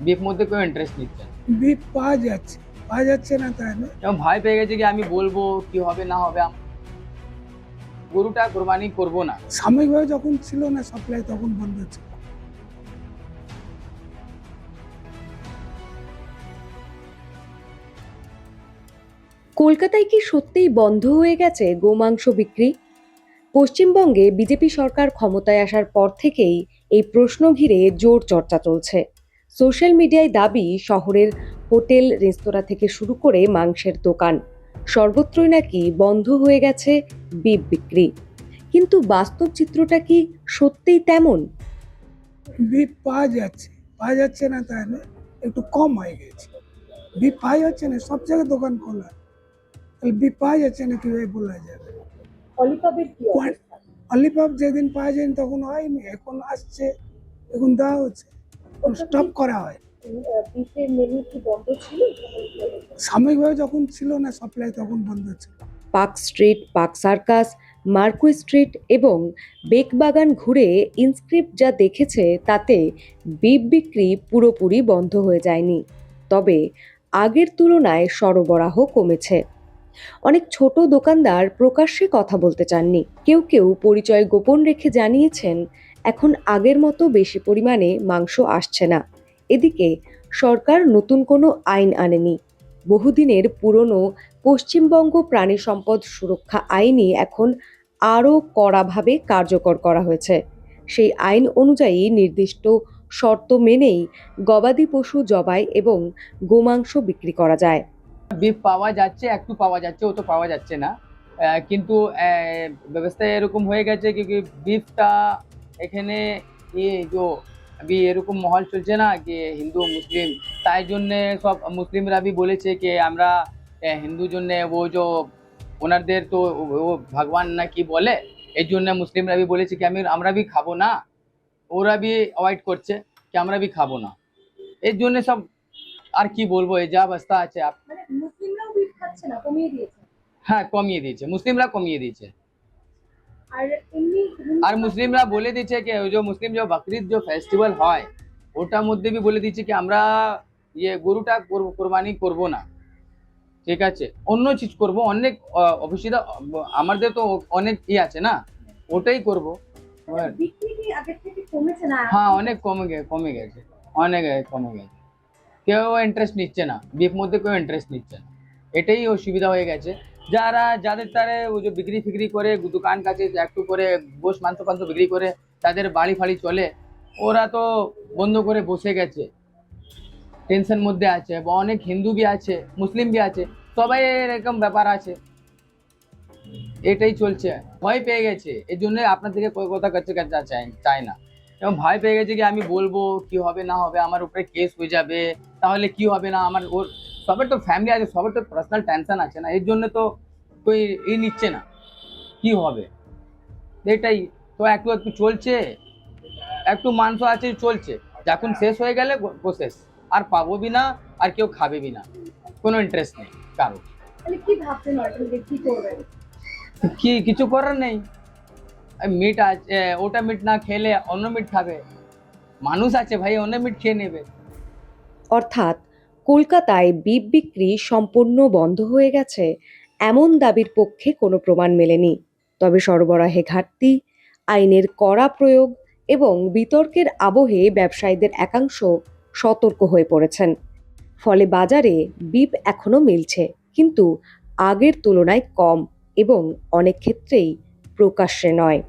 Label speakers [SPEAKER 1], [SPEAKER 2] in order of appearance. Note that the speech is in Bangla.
[SPEAKER 1] বিফ মধ্যে কেউ ইন্টারেস্ট নিচ্ছে না।
[SPEAKER 2] বিপ পাওয়া যাচ্ছে না তাই না?
[SPEAKER 1] এবং ভয় পেয়ে গেছে কি আমি বলবো কি হবে না হবে, গরুটা কোরবানি করব না।
[SPEAKER 2] সাময়িকভাবে যখন ছিল না সাপ্লাই তখন বন্ধ ছিল।
[SPEAKER 3] কলকাতায় কি সত্যিই বন্ধ হয়ে গেছে গোমাংস বিক্রি? পশ্চিমবঙ্গে বিজেপি সরকার ক্ষমতায় আসার পর থেকেই এই প্রশ্ন ঘিরে জোর চর্চা চলছে। সোশ্যাল মিডিয়ায় দাবি শহরের হোটেল রেস্তোরাঁ থেকে শুরু করে মাংসের দোকান সর্বত্রই নাকি বন্ধ হয়ে গেছে বিফ বিক্রি। কিন্তু বাস্তব চিত্রটা কি সত্যিই তেমন?
[SPEAKER 2] বিপ পাওয়া যাচ্ছে না তাই না? একটু কম হয়ে গেছে। বিপ পাওয়া যাচ্ছে না, সব জায়গায় দোকান খোলা, তাহলে বিপ পাওয়া যাচ্ছে না কিভাবে বলা যাবে? অলিপপ যেদিন পাওয়া যায়নি তখন হয়নি, এখন আসছে, এখন দেওয়া হচ্ছে, স্টপ করা হয়। সাময়িকভাবে যখন ছিল না সাপ্লাই তখন বন্ধ ছিল।
[SPEAKER 3] Park street, park circus, marquee street এবং বেকবাগান ঘুরে ইনস্ক্রিপ্ট যা দেখেছে তাতে বিফ বিক্রি পুরোপুরি বন্ধ হয়ে যায়নি, তবে আগের তুলনায় সরবরাহ কমেছে। অনেক ছোট দোকানদার প্রকাশ্যে কথা বলতে চাননি, কেউ কেউ পরিচয় গোপন রেখে জানিয়েছেন এখন আগের মতো বেশি পরিমাণে মাংস আসছে না। এদিকে সরকার নতুন কোনো আইন আনেনি। বহুদিনের পুরনো পশ্চিমবঙ্গ প্রাণী সম্পদ সুরক্ষা আইনই এখন আরও কড়াভাবে কার্যকর করা হয়েছে। সেই আইন অনুযায়ী নির্দিষ্ট শর্ত মেনেই গবাদি পশু জবাই এবং গোমাংস বিক্রি করা যায়।
[SPEAKER 1] বিফ পাওয়া যাচ্ছে, একটু পাওয়া যাচ্ছে, ও তো পাওয়া যাচ্ছে না। কিন্তু ব্যবস্থা এরকম হয়ে গেছে কি বিফটা এখানে যে अभी এরকম মহল চলছে না কি হিন্দু মুসলিম, তাই জন্যে সব মুসলিমরা भी বলেছে কি আমরা হিন্দু জন্যে ও যে ওনাদের তো ও ভগবান না কি বলে, এই জন্য মুসলিমরা भी বলেছে কি আমরা भी খাবো না। ওরা भी অ্যাভয়েড করছে কি আমরা भी খাবো না। এর জন্য সব আর কি বলবো, এই যা অবস্থা আছে।
[SPEAKER 4] মুসলিমরাও বিট খাচ্ছে না, কমিয়ে দিয়েছে।
[SPEAKER 1] হ্যাঁ, কমিয়ে দিয়েছে, মুসলিমরা কমিয়ে দিয়েছে।
[SPEAKER 4] আর এমনি
[SPEAKER 1] আর মুসলিমরা বলে দিচ্ছে কি ওই যে মুসলিম যে বকরিদ যে ফেস্টিভ্যাল হয় ওটার মধ্যে भी বলে দিচ্ছে কি আমরা গরুটা কোরবানি করব না, ঠিক আছে, অন্য চিজ করব, অনেক অবশ্যই আমাদের তো অনেক আছে না, ওটাই করব।
[SPEAKER 4] বিক্রি কি আগের থেকে কমেছে না?
[SPEAKER 1] হ্যাঁ, অনেক কমে গেছে, অনেক কমে গেছে। কেউ ইন্টারেস্ট নিচ্ছে না, বিফ মধ্যে কেউ ইন্টারেস্ট নিচ্ছে না, এটাই অসুবিধা হয়ে গেছে। যাদের তারে ওই যে বিক্রি ফিক্রি করে দোকান কাছে একটু করে গোশ মাংস ফাংস বিক্রি করে তাদের বাড়ি ফাড়ি চলে, ওরা তো বন্ধ করে বসে গেছে, টেনশন মধ্যে আছে। বা অনেক হিন্দু भी আছে, মুসলিম भी আছে, সবাই এরকম ব্যাপার আছে, এটাই চলছে। ভয় পেয়ে গেছে, এই জন্য আপনার থেকে কথা কাছে চাই না। এবং ভয় পেয়ে গেছে কি আমি বলবো কি হবে না হবে, আমার উপরে কেস হয়ে যাবে, তাহলে কি হবে না আমার, ওর সবার তো ফ্যামিলি আছে, সবার তো পার্সোনাল টেনশন আছে না, এর জন্য তো কেউ নিচ্ছে না কি হবে, এটাই তো। একটু একটু চলছে, একটু মাংস আছে চলছে, যখন শেষ হয়ে গেলে শেষ, আর পাবো বি না, আর কেউ খাবে বি না, কোনো ইন্টারেস্ট নেই কারো।
[SPEAKER 4] তাহলে কি ভাবছেন অল্টারনেটিভ কি করবেন?
[SPEAKER 1] কি কিছু করার নেই, মিট আছে, ওটা মিট না খেলে অন্য মিট খাবে, মানুষ আছে ভাই, অন্য মিট খেয়ে নেবে।
[SPEAKER 3] অর্থাৎ কলকাতায় বিফ বিক্রি সম্পূর্ণ বন্ধ হয়ে গেছে এমন দাবির পক্ষে কোনো প্রমাণ মেলেনি, তবে সরবরাহে ঘাটতি, আইনের কড়া প্রয়োগ এবং বিতর্কের আবহে ব্যবসায়ীদের একাংশ সতর্ক হয়ে পড়েছেন। ফলে বাজারে বিফ এখনো মিলছে, কিন্তু আগের তুলনায় কম এবং অনেক ক্ষেত্রেই প্রকাশ্যে নয়।